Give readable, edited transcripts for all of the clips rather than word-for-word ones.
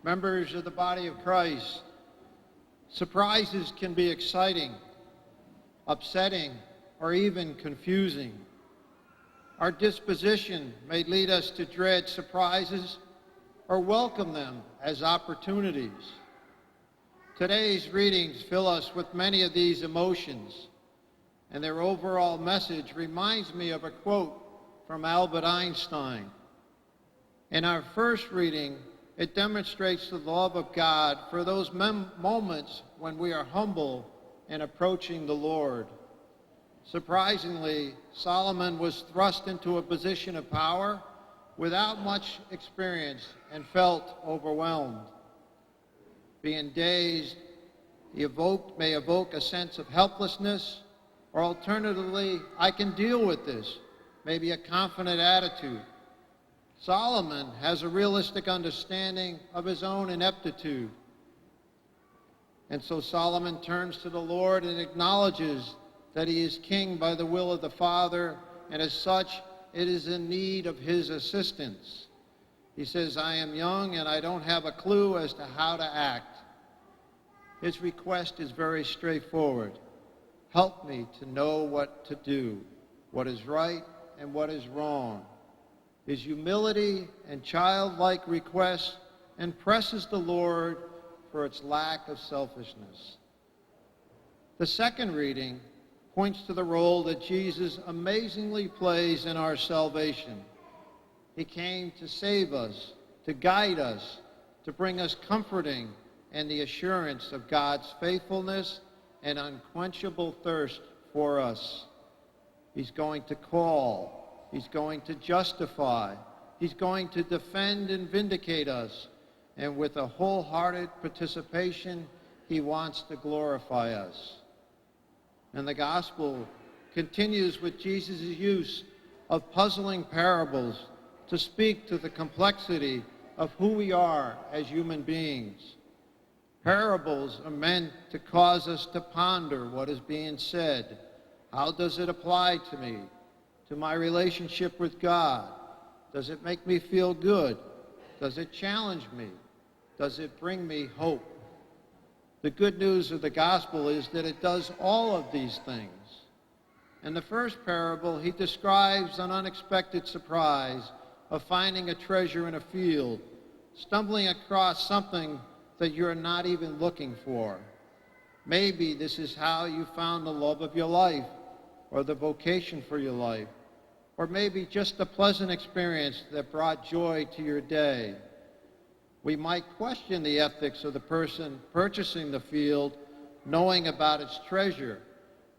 Members of the body of Christ, surprises can be exciting, upsetting, or even confusing. Our disposition may lead us to dread surprises or welcome them as opportunities. Today's readings fill us with many of these emotions, and their overall message reminds me of a quote from Albert Einstein. In our first reading, it demonstrates the love of God for those moments when we are humble in approaching the Lord. Surprisingly, Solomon was thrust into a position of power without much experience and felt overwhelmed. Being dazed, he may evoke a sense of helplessness, or alternatively, I can deal with this, maybe a confident attitude. Solomon has a realistic understanding of his own ineptitude. And so Solomon turns to the Lord and acknowledges that he is king by the will of the Father, and as such, it is in need of his assistance. He says, I am young and I don't have a clue as to how to act. His request is very straightforward. Help me to know what to do, what is right and what is wrong. His humility and childlike request impresses the Lord for its lack of selfishness. The second reading points to the role that Jesus amazingly plays in our salvation. He came to save us, to guide us, to bring us comforting and the assurance of God's faithfulness and unquenchable thirst for us. He's going to call. He's going to justify. He's going to defend and vindicate us. And with a wholehearted participation, he wants to glorify us. And the gospel continues with Jesus' use of puzzling parables to speak to the complexity of who we are as human beings. Parables are meant to cause us to ponder what is being said. How does it apply to me, to my relationship with God? Does it make me feel good? Does it challenge me? Does it bring me hope? The good news of the gospel is that it does all of these things. In the first parable, he describes an unexpected surprise of finding a treasure in a field, stumbling across something that you're not even looking for. Maybe this is how you found the love of your life, or the vocation for your life, or maybe just a pleasant experience that brought joy to your day. We might question the ethics of the person purchasing the field, knowing about its treasure,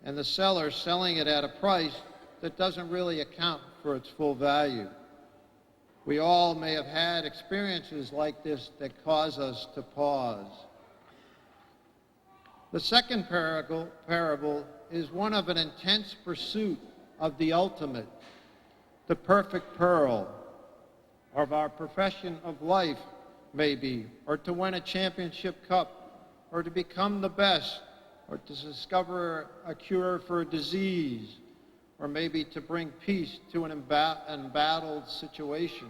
and the seller selling it at a price that doesn't really account for its full value. We all may have had experiences like this that cause us to pause. The second parable is one of an intense pursuit of the ultimate, the perfect pearl, of our profession of life, maybe, or to win a championship cup, or to become the best, or to discover a cure for a disease, or maybe to bring peace to an embattled situation.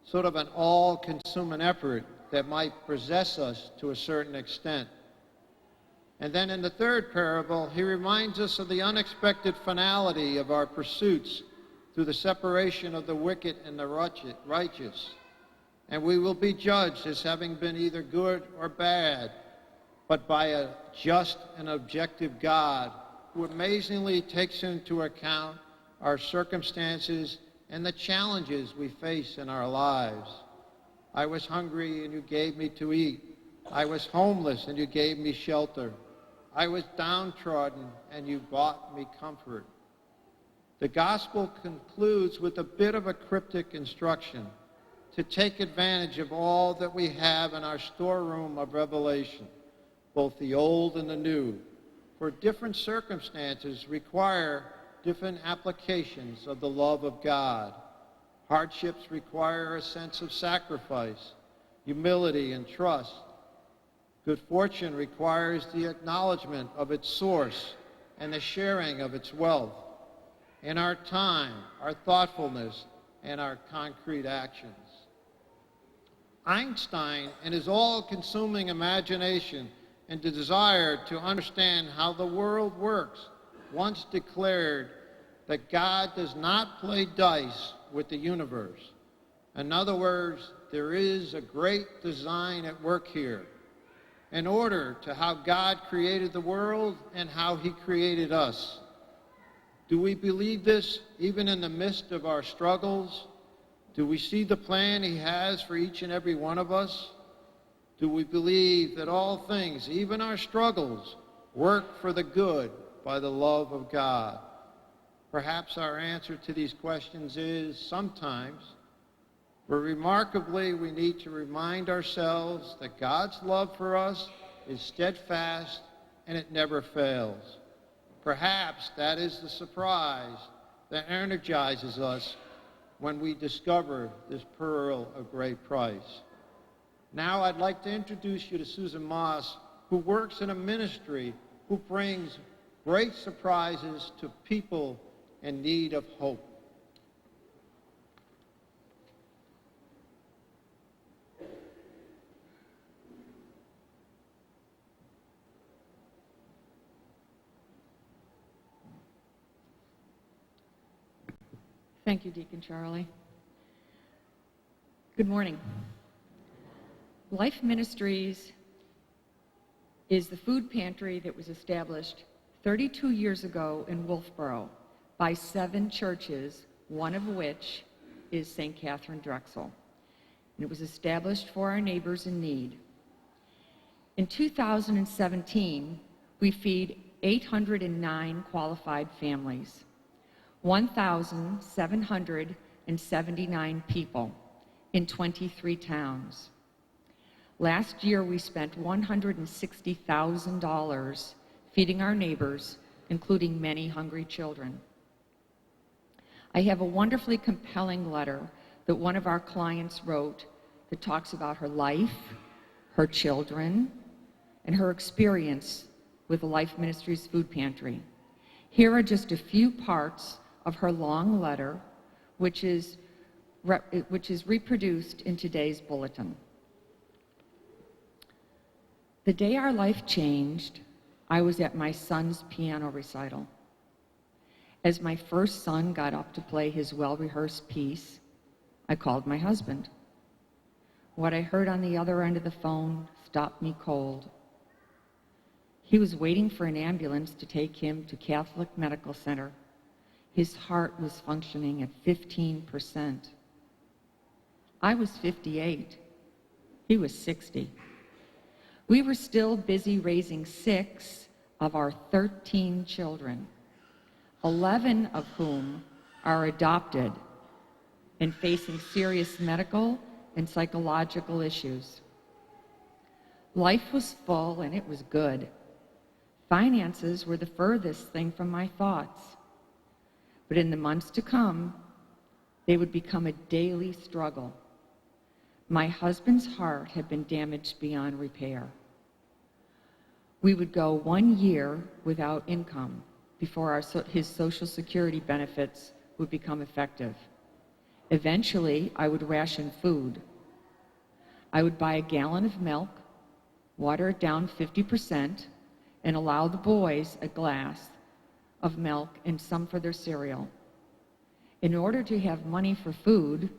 Sort of an all-consuming effort that might possess us to a certain extent. And then in the third parable, he reminds us of the unexpected finality of our pursuits through the separation of the wicked and the righteous. And we will be judged as having been either good or bad, but by a just and objective God who amazingly takes into account our circumstances and the challenges we face in our lives. I was hungry and you gave me to eat. I was homeless and you gave me shelter. I was downtrodden and you brought me comfort. The gospel concludes with a bit of a cryptic instruction to take advantage of all that we have in our storeroom of revelation, both the old and the new, for different circumstances require different applications of the love of God. Hardships require a sense of sacrifice, humility, and trust. Good fortune requires the acknowledgement of its source and the sharing of its wealth, and our time, our thoughtfulness, and our concrete actions. Einstein, in his all-consuming imagination and the desire to understand how the world works, once declared that God does not play dice with the universe. In other words, there is a great design at work here, in order to how God created the world and how he created us. Do we believe this even in the midst of our struggles? Do we see the plan he has for each and every one of us? Do we believe that all things, even our struggles, work for the good by the love of God? Perhaps our answer to these questions is sometimes, but remarkably, we need to remind ourselves that God's love for us is steadfast and it never fails. Perhaps that is the surprise that energizes us when we discover this pearl of great price. Now I'd like to introduce you to Susan Moss, who works in a ministry who brings great surprises to people in need of hope. Thank you, Deacon Charlie. Good morning. Life Ministries is the food pantry that was established 32 years ago in Wolfboro by 7 churches, one of which is St. Catherine Drexel. And it was established for our neighbors in need. In 2017, we feed 809 qualified families, 1,779 people in 23 towns. Last year, we spent $160,000 feeding our neighbors, including many hungry children. I have a wonderfully compelling letter that one of our clients wrote that talks about her life, her children, and her experience with the Life Ministries Food Pantry. Here are just a few parts of her long letter, which is reproduced in today's bulletin. The day our life changed, I was at my son's piano recital. As my first son got up to play his well-rehearsed piece, I called my husband. What I heard on the other end of the phone stopped me cold. He was waiting for an ambulance to take him to Catholic Medical Center. His heart was functioning at 15%. I was 58. He was 60. We were still busy raising 6 of our 13 children, 11 of whom are adopted and facing serious medical and psychological issues. Life was full and it was good. Finances were the furthest thing from my thoughts. But in the months to come, they would become a daily struggle. My husband's heart had been damaged beyond repair. We would go 1 year without income before his Social Security benefits would become effective. Eventually, I would ration food. I would buy a gallon of milk, water it down 50%, and allow the boys a glass of milk and some for their cereal. In order to have money for food,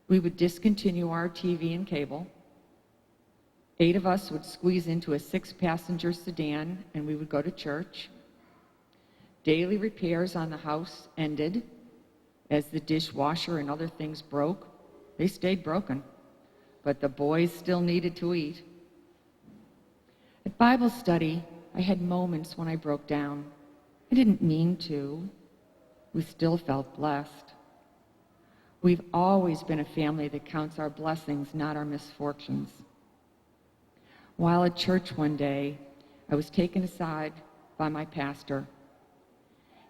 we would discontinue our TV and cable. 8 of us would squeeze into a 6-passenger sedan and we would go to church. Daily repairs on the house ended. As the dishwasher and other things broke, they stayed broken, but the boys still needed to eat. At Bible study, I had moments when I broke down. I didn't mean to. We still felt blessed. We've always been a family that counts our blessings, not our misfortunes. While at church one day, I was taken aside by my pastor.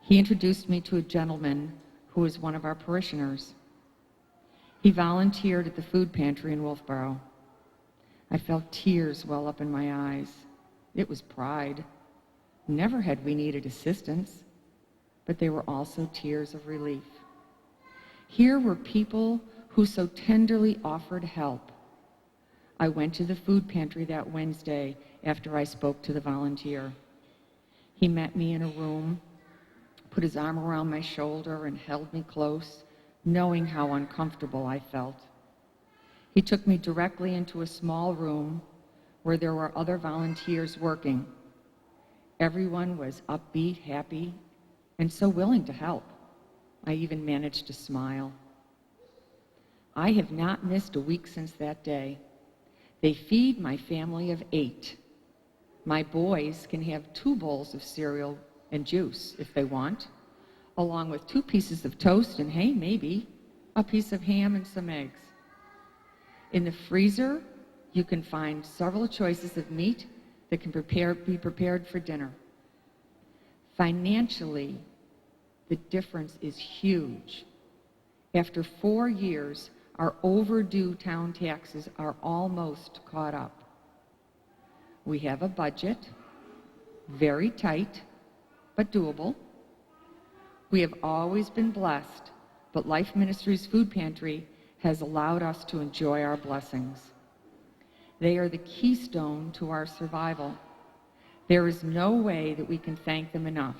He introduced me to a gentleman who was one of our parishioners. He volunteered at the food pantry in Wolfboro. I felt tears well up in my eyes. It was pride. Never had we needed assistance, but they were also tears of relief. Here were people who so tenderly offered help, I went to the food pantry that Wednesday after I spoke to the volunteer. He met me in a room, put his arm around my shoulder and held me close, knowing how uncomfortable I felt. He took me directly into a small room where there were other volunteers working. Everyone was upbeat, happy, and so willing to help. I even managed to smile. I have not missed a week since that day. They feed my family of 8. My boys can have 2 bowls of cereal and juice if they want, along with 2 pieces of toast and, hey, maybe a piece of ham and some eggs. In the freezer, you can find several choices of meat that can be prepared for dinner. Financially, the difference is huge. After 4 years, our overdue town taxes are almost caught up. We have a budget, very tight, but doable. We have always been blessed, but Life Ministries Food Pantry has allowed us to enjoy our blessings. They are the keystone to our survival. There is no way that we can thank them enough.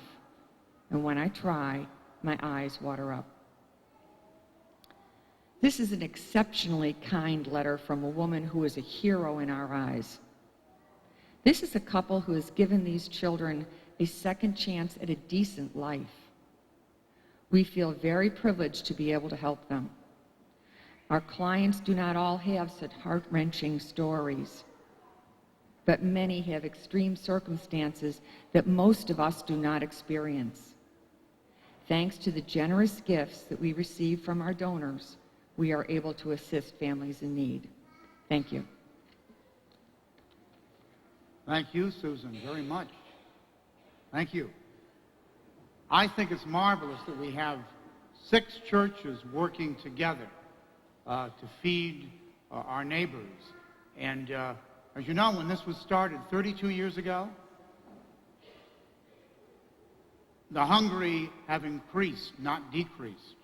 And when I try, my eyes water up. This is an exceptionally kind letter from a woman who is a hero in our eyes. This is a couple who has given these children a second chance at a decent life. We feel very privileged to be able to help them. Our clients do not all have such heart-wrenching stories, but many have extreme circumstances that most of us do not experience. Thanks to the generous gifts that we receive from our donors, we are able to assist families in need. Thank you. Thank you, Susan, very much. Thank you. I think it's marvelous that we have 6 churches working together to feed our neighbors. And as you know, when this was started 32 years ago, the hungry have increased, not decreased.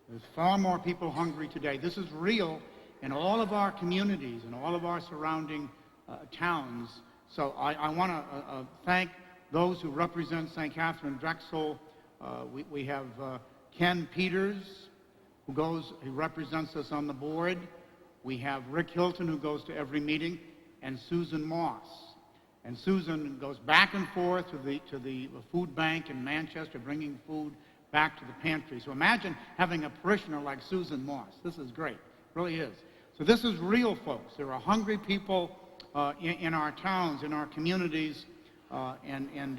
There's far more people hungry today. This is real in all of our communities and all of our surrounding towns. So I want to thank those who represent St. Catherine Drexel. We have Ken Peters, who represents us on the board. We have Rick Hilton, who goes to every meeting, and Susan Moss. And Susan goes back and forth to the food bank in Manchester, bringing food back to the pantry. So imagine having a parishioner like Susan Moss. This is great, really is. So this is real, folks. There are hungry people in our towns, in our communities, and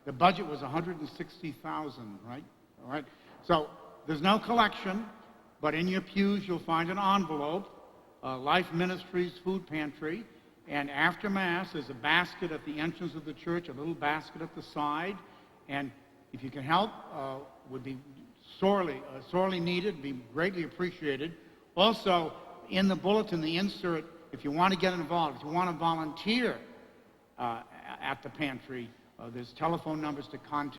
the budget was $160,000, right? All right. So there's no collection, but in your pews you'll find an envelope, Life Ministries Food Pantry, and after Mass there's a basket at the entrance of the church, a little basket at the side, and if you can help, would be sorely needed, be greatly appreciated. Also, in the bulletin, the insert, if you want to get involved, if you want to volunteer at the pantry, there's telephone numbers to contact.